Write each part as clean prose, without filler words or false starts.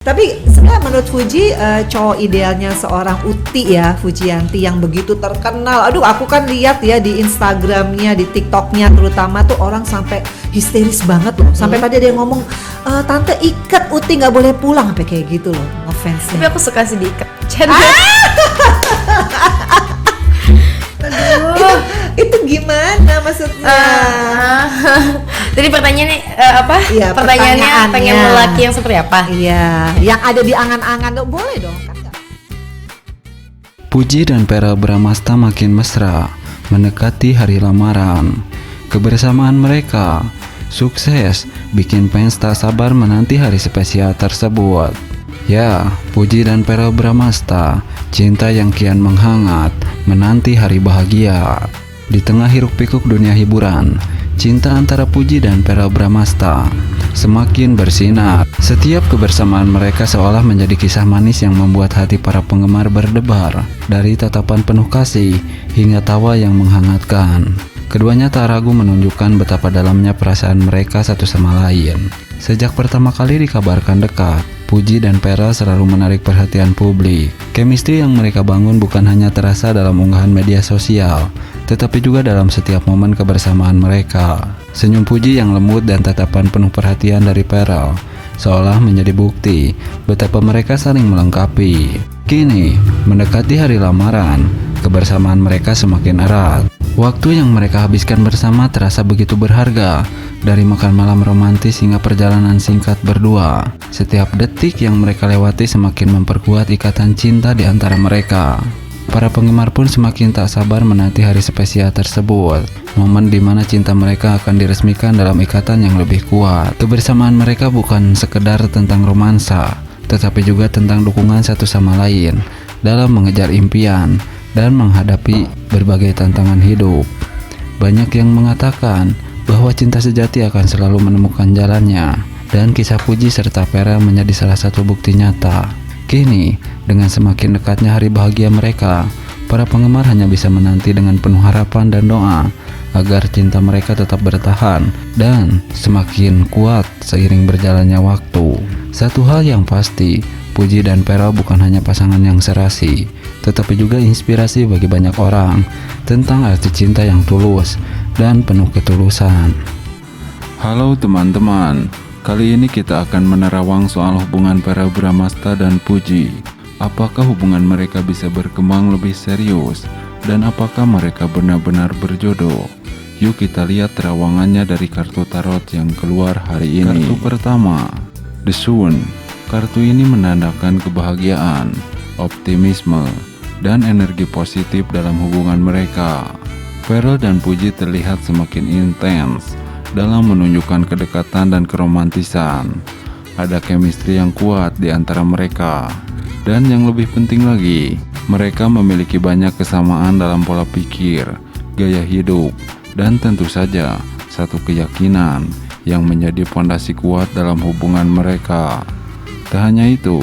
Tapi sebenarnya menurut Fuji cowok idealnya seorang Uti ya, Fujianti yang begitu terkenal. Aduh, aku kan lihat ya di Instagramnya, di TikToknya terutama tuh orang sampai histeris banget loh. Sampai tadi ada yang ngomong, tante ikat Uti nggak boleh pulang, sampai kayak gitu loh, ngefansnya. Tapi aku suka sih diikat. Itu gimana maksudnya? Jadi pertanyaannya apa? Iya, pertanyaannya pengen lelaki yang seperti apa? Iya, yang ada di angan-angan dong, boleh dong kan? Puji dan Vera Bramasta makin mesra, mendekati hari lamaran. Kebersamaan mereka sukses, bikin fans tak sabar menanti hari spesial tersebut. Ya, Puji dan Vera Bramasta, cinta yang kian menghangat, menanti hari bahagia. Di tengah hiruk-pikuk dunia hiburan, cinta antara Puji dan Vera Bramasta semakin bersinar. Setiap kebersamaan mereka seolah menjadi kisah manis yang membuat hati para penggemar berdebar, dari tatapan penuh kasih hingga tawa yang menghangatkan. Keduanya tak ragu menunjukkan betapa dalamnya perasaan mereka satu sama lain. Sejak pertama kali dikabarkan dekat, Puji dan Vera selalu menarik perhatian publik. Chemistry yang mereka bangun bukan hanya terasa dalam unggahan media sosial, tetapi juga dalam setiap momen kebersamaan mereka. Senyum Puji yang lembut dan tatapan penuh perhatian dari Vera seolah menjadi bukti betapa mereka saling melengkapi. Kini, mendekati hari lamaran, kebersamaan mereka semakin erat. Waktu yang mereka habiskan bersama terasa begitu berharga, dari makan malam romantis hingga perjalanan singkat berdua. Setiap detik yang mereka lewati semakin memperkuat ikatan cinta di antara mereka. Para penggemar pun semakin tak sabar menanti hari spesial tersebut, momen di mana cinta mereka akan diresmikan dalam ikatan yang lebih kuat. Kebersamaan mereka bukan sekedar tentang romansa, tetapi juga tentang dukungan satu sama lain dalam mengejar impian dan menghadapi berbagai tantangan hidup. Banyak yang mengatakan bahwa cinta sejati akan selalu menemukan jalannya, dan kisah Puji serta Vera menjadi salah satu bukti nyata. Kini, dengan semakin dekatnya hari bahagia mereka, para penggemar hanya bisa menanti dengan penuh harapan dan doa agar cinta mereka tetap bertahan dan semakin kuat seiring berjalannya waktu. Satu hal yang pasti, Puji dan Vera bukan hanya pasangan yang serasi, tetapi juga inspirasi bagi banyak orang tentang arti cinta yang tulus dan penuh ketulusan. Halo teman-teman, kali ini kita akan menerawang soal hubungan Vera Bramasta dan Puji. Apakah hubungan mereka bisa berkembang lebih serius? Dan apakah mereka benar-benar berjodoh? Yuk kita lihat terawangannya dari kartu tarot yang keluar hari ini. Kartu pertama, The Sun. Kartu ini menandakan kebahagiaan, optimisme, dan energi positif dalam hubungan mereka. Vera dan Puji terlihat semakin intens dalam menunjukkan kedekatan dan keromantisan. Ada chemistry yang kuat di antara mereka. Dan yang lebih penting lagi, mereka memiliki banyak kesamaan dalam pola pikir, gaya hidup, dan tentu saja satu keyakinan yang menjadi fondasi kuat dalam hubungan mereka. Tak hanya itu,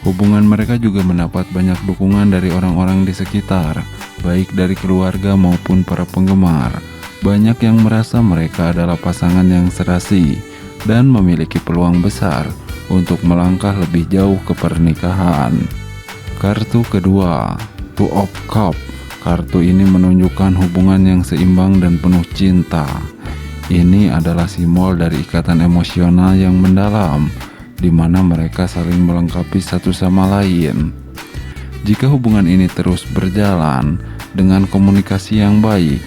hubungan mereka juga mendapat banyak dukungan dari orang-orang di sekitar, baik dari keluarga maupun para penggemar. Banyak yang merasa mereka adalah pasangan yang serasi dan memiliki peluang besar untuk melangkah lebih jauh ke pernikahan. Kartu kedua, Two of Cups. Kartu ini menunjukkan hubungan yang seimbang dan penuh cinta. Ini adalah simbol dari ikatan emosional yang mendalam, di mana mereka saling melengkapi satu sama lain. Jika hubungan ini terus berjalan dengan komunikasi yang baik,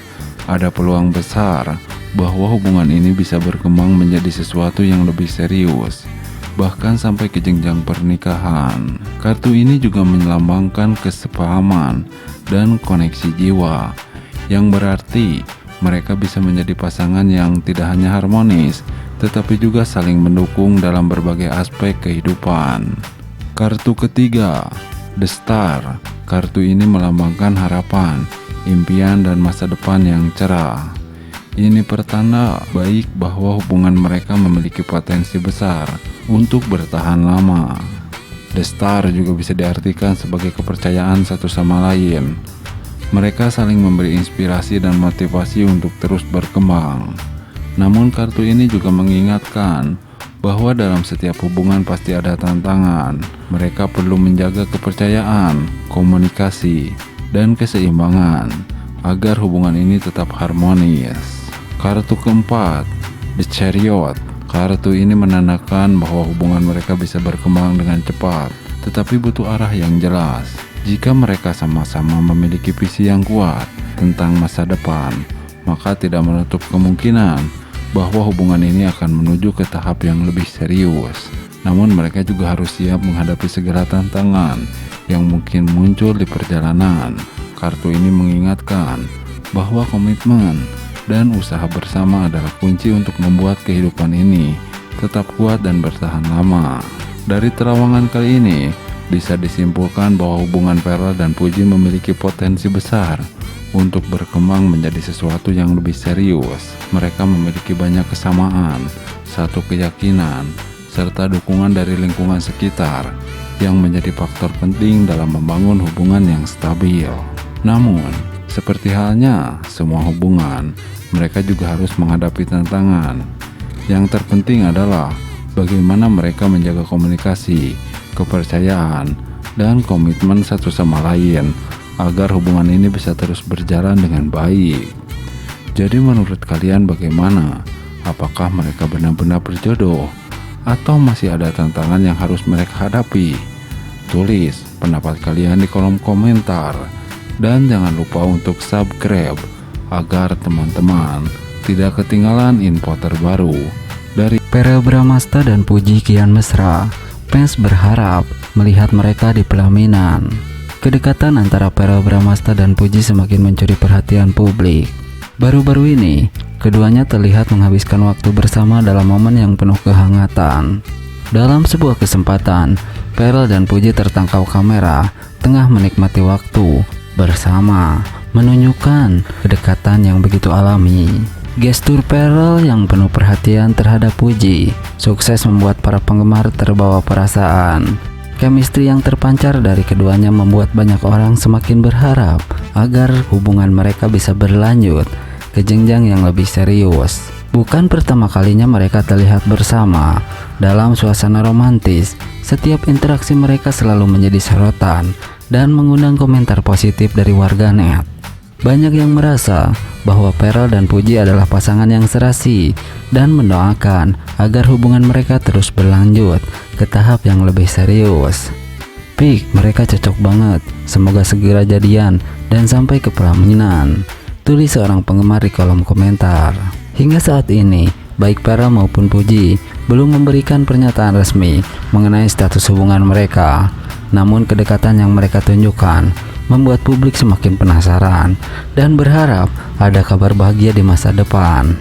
ada peluang besar bahwa hubungan ini bisa berkembang menjadi sesuatu yang lebih serius, bahkan sampai ke jenjang pernikahan. Kartu ini juga melambangkan kesepahaman dan koneksi jiwa, yang berarti mereka bisa menjadi pasangan yang tidak hanya harmonis, tetapi juga saling mendukung dalam berbagai aspek kehidupan. Kartu ketiga, The Star. Kartu ini melambangkan harapan, impian, dan masa depan yang cerah. Ini pertanda baik bahwa hubungan mereka memiliki potensi besar untuk bertahan lama. The Star juga bisa diartikan sebagai kepercayaan satu sama lain. Mereka saling memberi inspirasi dan motivasi untuk terus berkembang. Namun kartu ini juga mengingatkan bahwa dalam setiap hubungan pasti ada tantangan. Mereka perlu menjaga kepercayaan, komunikasi, dan keseimbangan agar hubungan ini tetap harmonis. Kartu keempat, The Chariot. Kartu ini menandakan bahwa hubungan mereka bisa berkembang dengan cepat, tetapi butuh arah yang jelas. Jika mereka sama-sama memiliki visi yang kuat tentang masa depan, maka tidak menutup kemungkinan bahwa hubungan ini akan menuju ke tahap yang lebih serius. Namun mereka juga harus siap menghadapi segala tantangan yang mungkin muncul di perjalanan. Kartu ini mengingatkan bahwa komitmen dan usaha bersama adalah kunci untuk membuat kehidupan ini tetap kuat dan bertahan lama. Dari terawangan kali ini, bisa disimpulkan bahwa hubungan Pearl dan Puji memiliki potensi besar untuk berkembang menjadi sesuatu yang lebih serius. Mereka memiliki banyak kesamaan, satu keyakinan, serta dukungan dari lingkungan sekitar yang menjadi faktor penting dalam membangun hubungan yang stabil. Namun, seperti halnya semua hubungan, mereka juga harus menghadapi tantangan. Yang terpenting adalah bagaimana mereka menjaga komunikasi, kepercayaan, dan komitmen satu sama lain agar hubungan ini bisa terus berjalan dengan baik. Jadi menurut kalian bagaimana? Apakah mereka benar-benar berjodoh? Atau masih ada tantangan yang harus mereka hadapi? Tulis pendapat kalian di kolom komentar. Dan jangan lupa untuk subscribe agar teman-teman tidak ketinggalan info terbaru dari Verrell Bramasta dan Puji kian mesra. Fans berharap melihat mereka di pelaminan. Kedekatan antara Verrell Bramasta dan Puji semakin mencuri perhatian publik. Baru-baru ini, keduanya terlihat menghabiskan waktu bersama dalam momen yang penuh kehangatan. Dalam sebuah kesempatan, Verrell dan Puji tertangkap kamera tengah menikmati waktu bersama, menunjukkan kedekatan yang begitu alami. Gestur Verrell yang penuh perhatian terhadap Puji sukses membuat para penggemar terbawa perasaan. Chemistry yang terpancar dari keduanya membuat banyak orang semakin berharap agar hubungan mereka bisa berlanjut ke jenjang yang lebih serius. Bukan pertama kalinya mereka terlihat bersama dalam suasana romantis. Setiap interaksi mereka selalu menjadi sorotan dan mengundang komentar positif dari warganet. Banyak yang merasa bahwa Verrell dan Puji adalah pasangan yang serasi dan mendoakan agar hubungan mereka terus berlanjut ke tahap yang lebih serius. Pik, mereka cocok banget. Semoga segera jadian dan sampai ke pelaminan, tulis seorang penggemar di kolom komentar. Hingga saat ini, baik Verrell maupun Puji belum memberikan pernyataan resmi mengenai status hubungan mereka. Namun kedekatan yang mereka tunjukkan membuat publik semakin penasaran dan berharap ada kabar bahagia di masa depan.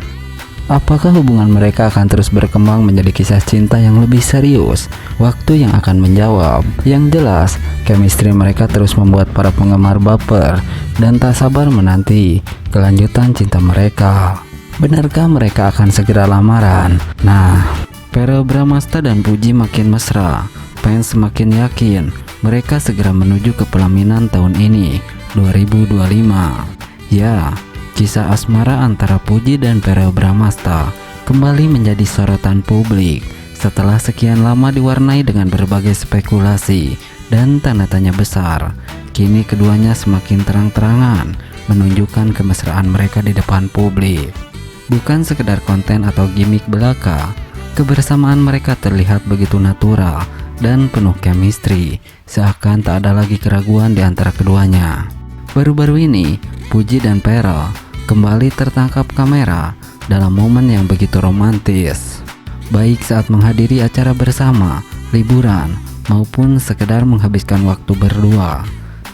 Apakah hubungan mereka akan terus berkembang menjadi kisah cinta yang lebih serius? Waktu yang akan menjawab. Yang jelas, chemistry mereka terus membuat para penggemar baper dan tak sabar menanti kelanjutan cinta mereka. Benarkah mereka akan segera lamaran? Nah, Verrell Bramasta dan Puji makin mesra. Fans semakin yakin mereka segera menuju ke pelaminan tahun ini, 2025. Ya, kisah asmara antara Puji dan Verrell Bramasta kembali menjadi sorotan publik setelah sekian lama diwarnai dengan berbagai spekulasi dan tanda tanya besar. Kini keduanya semakin terang-terangan menunjukkan kemesraan mereka di depan publik. Bukan sekedar konten atau gimmick belaka, kebersamaan mereka terlihat begitu natural dan penuh chemistry, seakan tak ada lagi keraguan di antara keduanya. Baru-baru ini, Puji dan Verrell kembali tertangkap kamera dalam momen yang begitu romantis. Baik saat menghadiri acara bersama, liburan, maupun sekedar menghabiskan waktu berdua.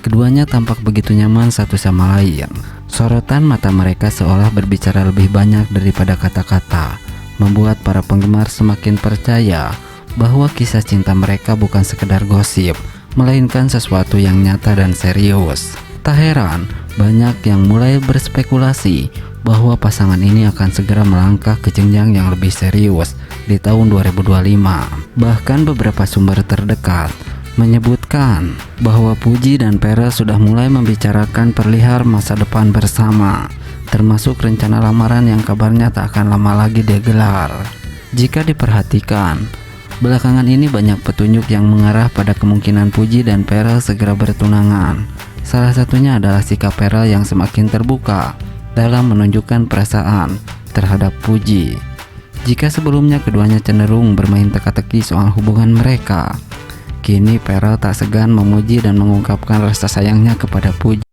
Keduanya tampak begitu nyaman satu sama lain. Sorotan mata mereka seolah berbicara lebih banyak daripada kata-kata, membuat para penggemar semakin percaya bahwa kisah cinta mereka bukan sekedar gosip, melainkan sesuatu yang nyata dan serius. Tak heran, banyak yang mulai berspekulasi bahwa pasangan ini akan segera melangkah ke jenjang yang lebih serius di tahun 2025. Bahkan beberapa sumber terdekat menyebutkan bahwa Puji dan Verrell sudah mulai membicarakan perihal masa depan bersama, termasuk rencana lamaran yang kabarnya tak akan lama lagi digelar. Jika diperhatikan, belakangan ini banyak petunjuk yang mengarah pada kemungkinan Puji dan Pearl segera bertunangan. Salah satunya adalah sikap Pearl yang semakin terbuka dalam menunjukkan perasaan terhadap Puji. Jika sebelumnya keduanya cenderung bermain teka-teki soal hubungan mereka, kini Pearl tak segan memuji dan mengungkapkan rasa sayangnya kepada Puji.